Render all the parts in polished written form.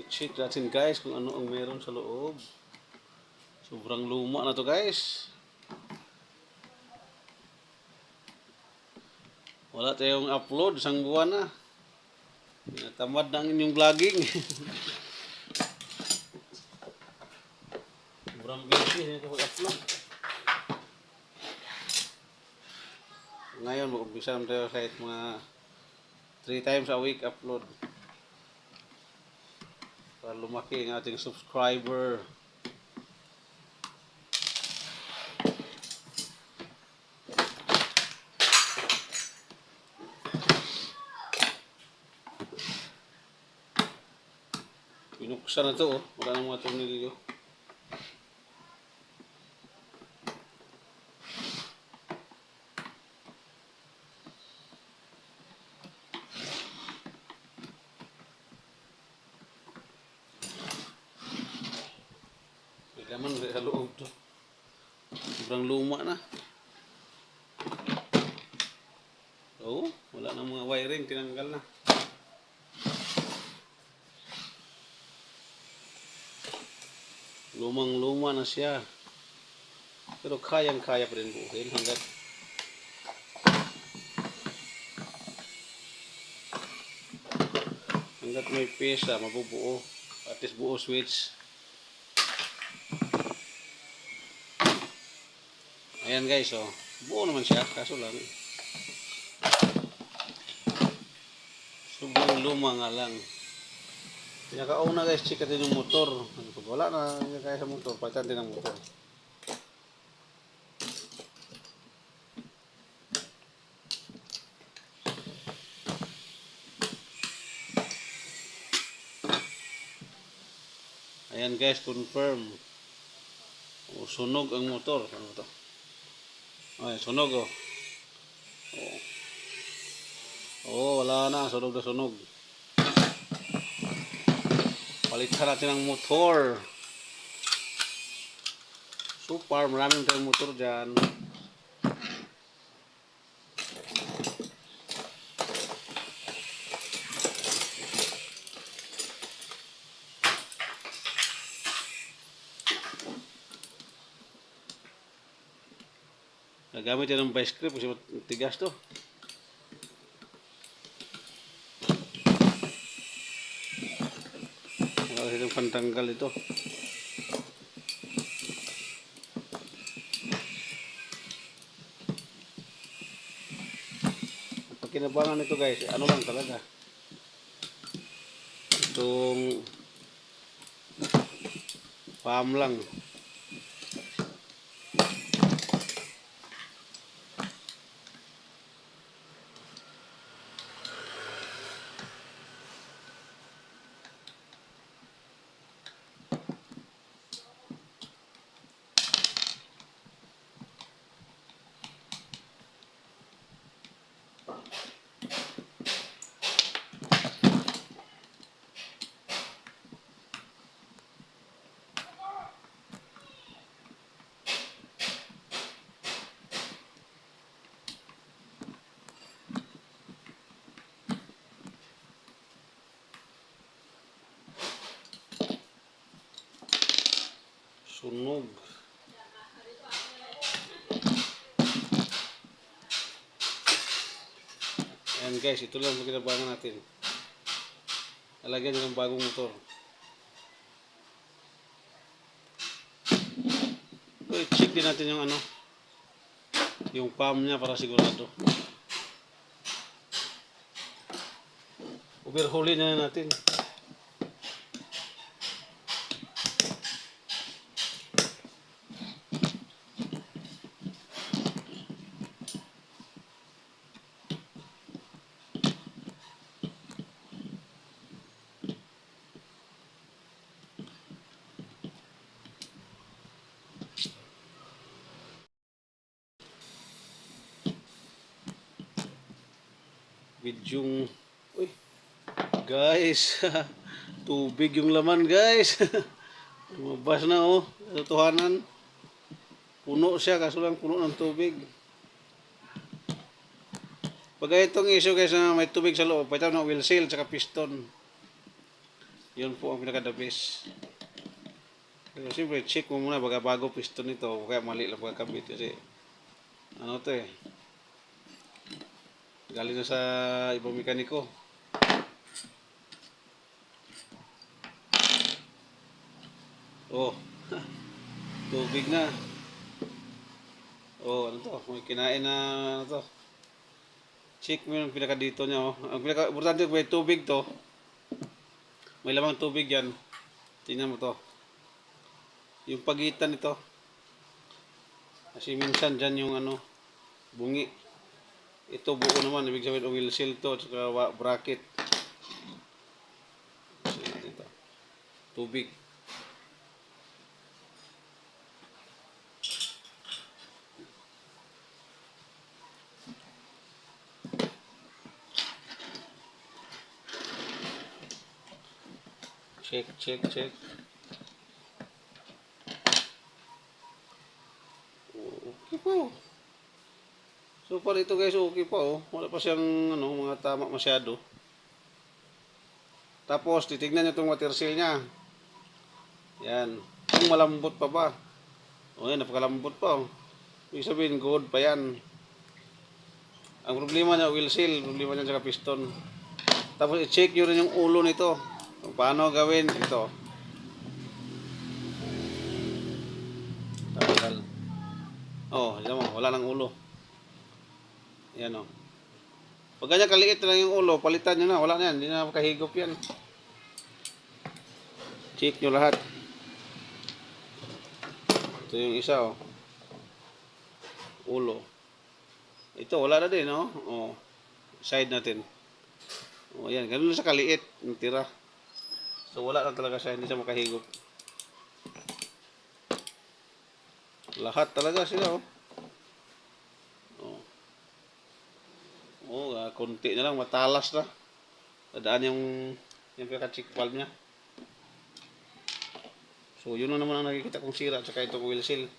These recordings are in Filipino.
I-check natin guys kung ano ang meron sa loob. Sobrang luma na to guys. Wala tayong upload, isang buwan na. Tinatamad na ang inyong vlogging. Sobrang busy nito mag-upload. Ngayon, mag-umpisa tayo kahit mga 3 times a week upload. Para lumaki ang ating subscriber. Pinuksan na to, oh. Wala nang mga tornilyo. May laman sa loob to. Sobrang luma na. Oo, wala nang mga wiring, tinanggal na. Lumang-luma na siya. Pero kayang-kaya pa rin buuhin hanggat may pesa, mabubuo. At least buo switch. Ayan guys, oh. Buo naman siya, kaso lang. Sobrang luma nga lang. Pinakauna guys, check natin yung motor. Pag wala na kaya sa motor, palitan din ang motor. Ayan guys, confirm. O, sunog ang motor. Ano to? Ay, sunog oh. Oh, wala na. Sunog na sunog. Palitan natin ang motor. Super, maraming tayong motor dyan. Nagamit yan ng vice grip kasi tigas to. Wala silang pantanggal ito. Pag kinabangan nito guys, ano lang talaga. Itong palm lang. Sunog. Ayan guys, ito lang ang kinabangan natin. Alagyan nyo ng bagong motor. So, i-check din natin yung ano, yung palm niya para sigurado. Overhaulin na natin. Bidyong, uy, guys, tubig yung laman guys. Lumabas na oh, totohanan. Puno siya, kaso lang puno ng tubig. Pag itong issue guys na may tubig sa loob, pwede na oil seal tsaka piston. Yun po ang pinaka the best. Pero siyempre, check mo muna bago piston nito. Kaya mali lang pagkakabit kasi ano to eh. Galing na sa ibang mekaniko. Oh, tubig na. Oh, ano to? May kinain na ano to. Check mo yung pinaka dito niya oh. Ang pinaka importante may tubig to. May lamang tubig yan. Tingnan mo to. Yung pagitan nito. Kasi minsan dyan yung ano, bungi. Ito buo naman. Ibig sabihin oil seal to. At saka bracket. Kasi dito. Tubig. Check, check, check. Okay po. So far ito guys, okay pa oh. Wala pa siyang ano, mga tama masyado. Tapos titignan niyo itong water seal niya. Yan. Kung malambot pa ba? O yan, napakalambot pa oh. Ibig sabihin, good pa yan. Ang problema niya, oil seal. Problema niya sa piston. Tapos i-check nyo rin yung ulo nito. Kung paano gawin ito. Tagal. Oh, yan mo, wala nang ulo. Yan oh. Pag ganyan kaliit lang yung ulo, palitan nyo na. Wala na yan, hindi na makahigop yan. Check nyo lahat. Ito yung isa oh. Ulo. Ito, wala na din oh. Oh. Side natin. Oh, yan. Ganun lang sa kaliit. Yung tira. So, wala na talaga siya. Hindi siya makahigop. Lahat talaga sila oh. Oh. Oh, konti na lang. Matalas na. Dadaan yung pinaka-check valve niya. So, yun na naman ang nakikita kong sira. Tsaka itong oil seal.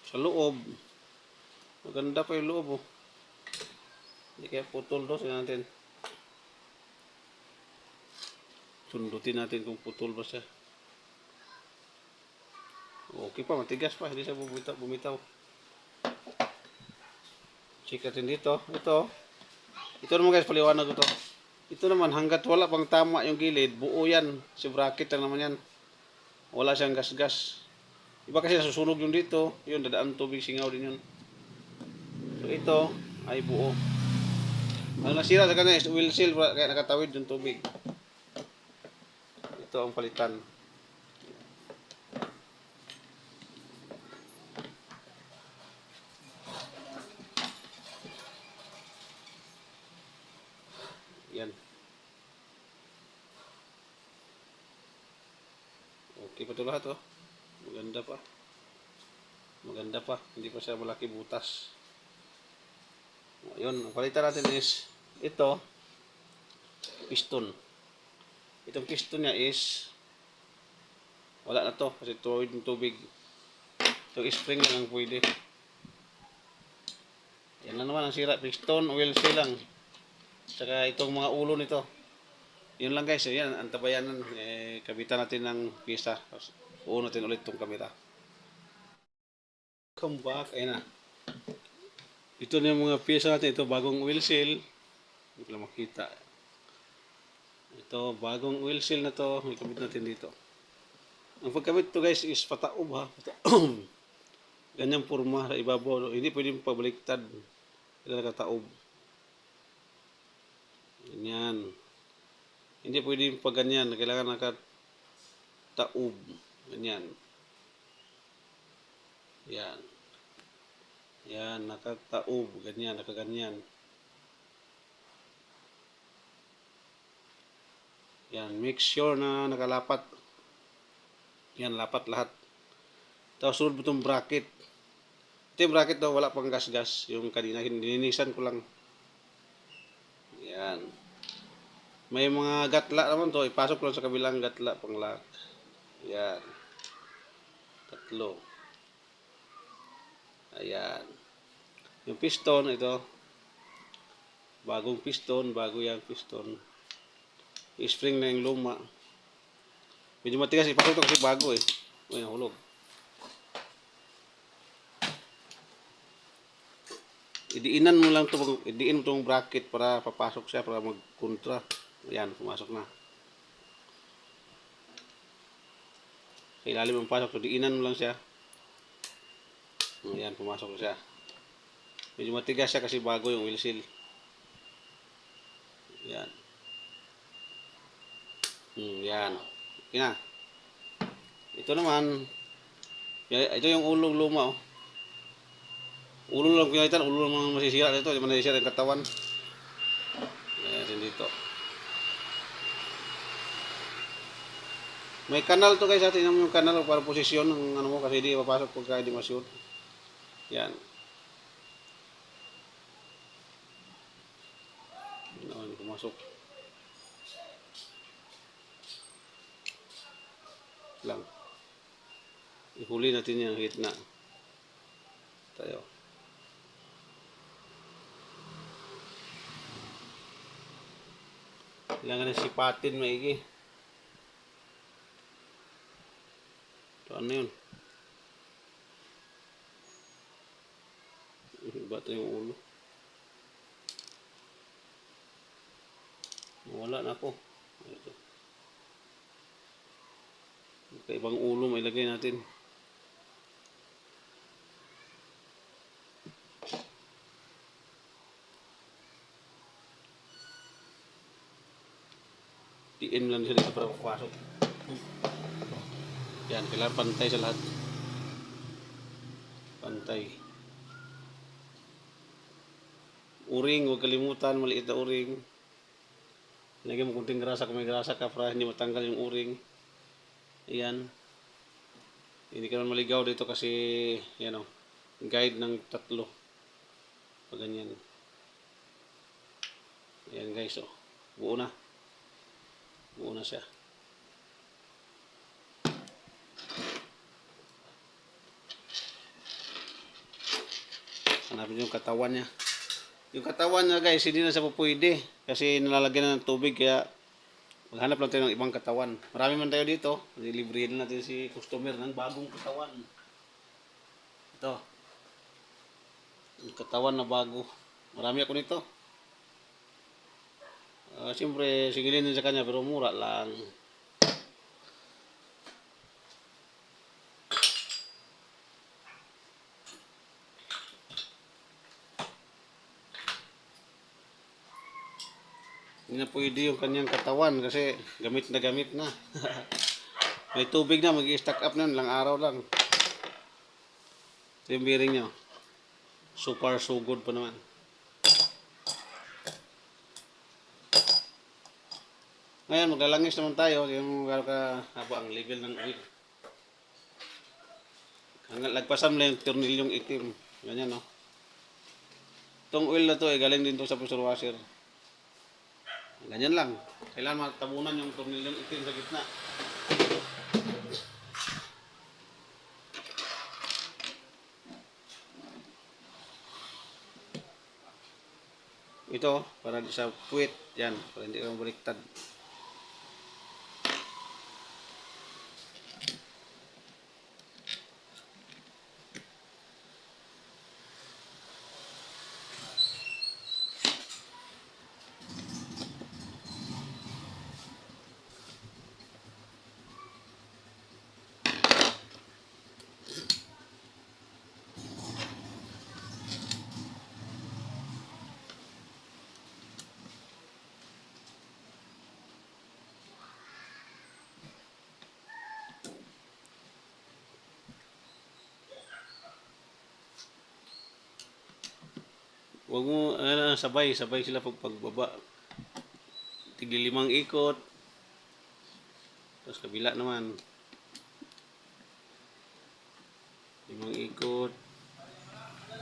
Sa loob. Maganda pa yung loob oh. Hindi kaya putol to. Sige natin. Sundutin natin kung putol ba siya. Okay pa, matigas pa. Hindi siya bumitaw. Check natin dito. Ito. Ito naman guys, paliwanag ko to. Ito naman, hanggat wala pang tama yung gilid, buo yan. Si bracket lang naman yan. Wala siyang gas-gas. Iba kasi nasusunog yung dito. Yun, dadaan tubig, singaw din yun. So ito, ay buo. Ang nasira sa kanya is oil seal, kaya nakatawid yung tubig. Ito ang palitan. Yan. Okay pa ito lahat oh. Maganda pa. Maganda pa. Hindi pa siya malaki butas. Yun, ang palitan natin is ito, piston. Itong piston niya is wala na to kasi tuwid ng tubig. Itong spring lang ang pwede. Yan lang naman ang sira. Piston, oil seal lang. Saka itong mga ulo nito. Yun lang guys. Yan, ang tabayanan. Kabitan natin ng pisa. Uun natin ulit itong kamera. Come back. Ayan na. Ito na yung mga pisa natin. Ito bagong oil seal. Hindi ko lang makita. Ito bagong oil seal na to. May kabit natin dito. Ang pagkabit to guys is pataob ha. Ganyang forma sa ibabaw. Hindi pwedeng pabaliktad. Ito nakataob. Ganyan. Hindi pwedeng pag ganyan. Kailangan nakataob. Ganyan. Yan. Yan. Nakataob. Ganyan. Nakaganyan. Yan. Make sure na nakalapat. Yan. Lapat lahat. Tapos sunod mo itong bracket. Ito yung bracket daw. Wala pang gas-gas. Yung kanina. Hininisan ko lang. Yan. May mga gatla naman to. Ipasok lang sa kabilang gatla pang lock. Yan. Tatlo. Ayan. Yung piston, ito. Bagong piston, bago yung piston. I-spring na yung luma. Medyo matigas, ipasok ito kasi bago eh. Uy, nahulog. Idiinan mo lang ito, idiin mo itong bracket para papasok siya, para mag-kontra. Ayan, pumasok na. Sa ilalim ang pasok, so diinan mo lang siya. Ayan, pumasok siya. Medyo matigas siya kasi bago yung wheel seal. Ayan. Yan. Okay na. Ito naman, ito yung ulong luma oh. Ulo lang pinalitan, ulo lang masisira dito, di man nasisira yung katawan. Ayan dito. May kanal to guys, tingnan mo yung kanal para posisyon ng ano mo kasi di papasok pagka di ma-shoot. Yan. Ano, pumasok. Lang. Ihuli natin yung hit na. Tayo. Kailangan ng sipatin maigi. Ito ano yun? Iba ito yung ulo. Wala na ako. Ito. Ibang ulo may lagay natin. Tiin lang siya dito para papasok. Yan, kailangan pantay sa lahat. Pantay. Uring, huwag kalimutan, maliit na uring. Lagyan mo kunting grasa kung may grasa ka para hindi matanggal yung uring. Ayan. Hindi ka naman maligaw dito kasi, yan o, guide ng 3. Pag ganyan. Ayan guys o, buo na. Buo na siya. Hanapin yung katawan niya. Yung katawan niya guys, hindi na siya pwede kasi nalalagyan na ng tubig kaya maghanap lang tayo ng ibang katawan. Marami man tayo dito. Librihin natin si customer ng bagong katawan. Ito. Yung katawan na bago. Marami ako nito. Siyempre, sigilin din sa kanya pero mura lang. Hindi na pwede yung kanyang katawan kasi gamit na. May tubig na, mag-i-stack up na lang araw lang. Ito yung bearing nyo. Super so good pa naman. Ngayon, maglalangis naman tayo. Yung haba ang level ng oil. Hanggang lagpasan lang yung tornilyong itim. Ganyan, no? Itong oil na to, galing din to sa pressure washer. Ganyan lang. Kailangan matabunan yung tornilyong itim sa gitna. Ito, para sa puwit. Yan, para hindi ka mabaliktad. Huwag mo, sabay sila pagbaba. Tigli 5 ikot. Tapos kabila naman. 5 ikot.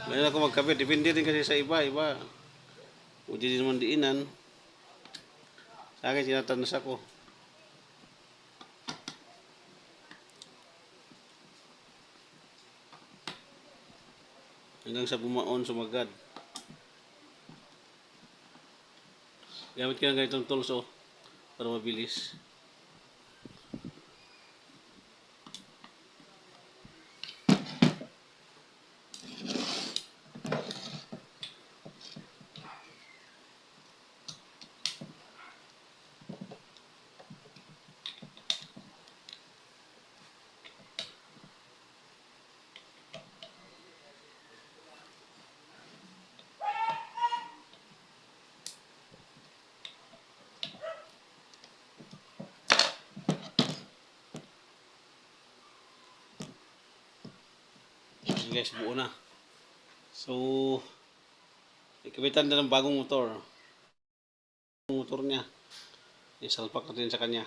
Ngayon ako magkabit. Depende din kasi sa iba. Pwede din naman diinan. Sa akin, sinatanas ako. Hanggang sa bumaon, sumagad. Gamit ka ng ganitong tools oh, para mabilis. Guys, buo na. So, ikabitan na ng bagong motor. Motor niya. Isalpak natin sa kanya.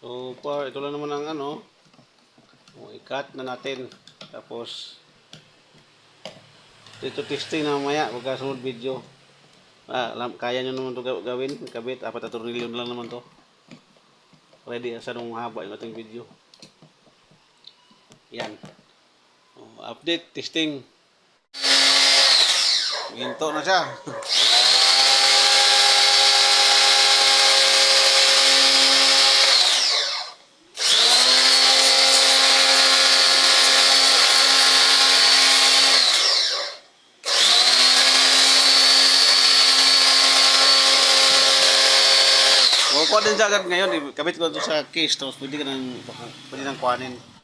So, ito lang naman ang ano. I-cut na natin. Tapos, ito testing na mamaya pagkasunod video. Kaya nyo naman ito gawin. Kabit, 4 na tornilyo na lang naman to. Ready sa nung haba yung ating video. Yan. Update, testing. Ginto na siya. Kuha din siya agad ngayon. Kabit ko ito sa case. Tapos pwede nang kuhanin.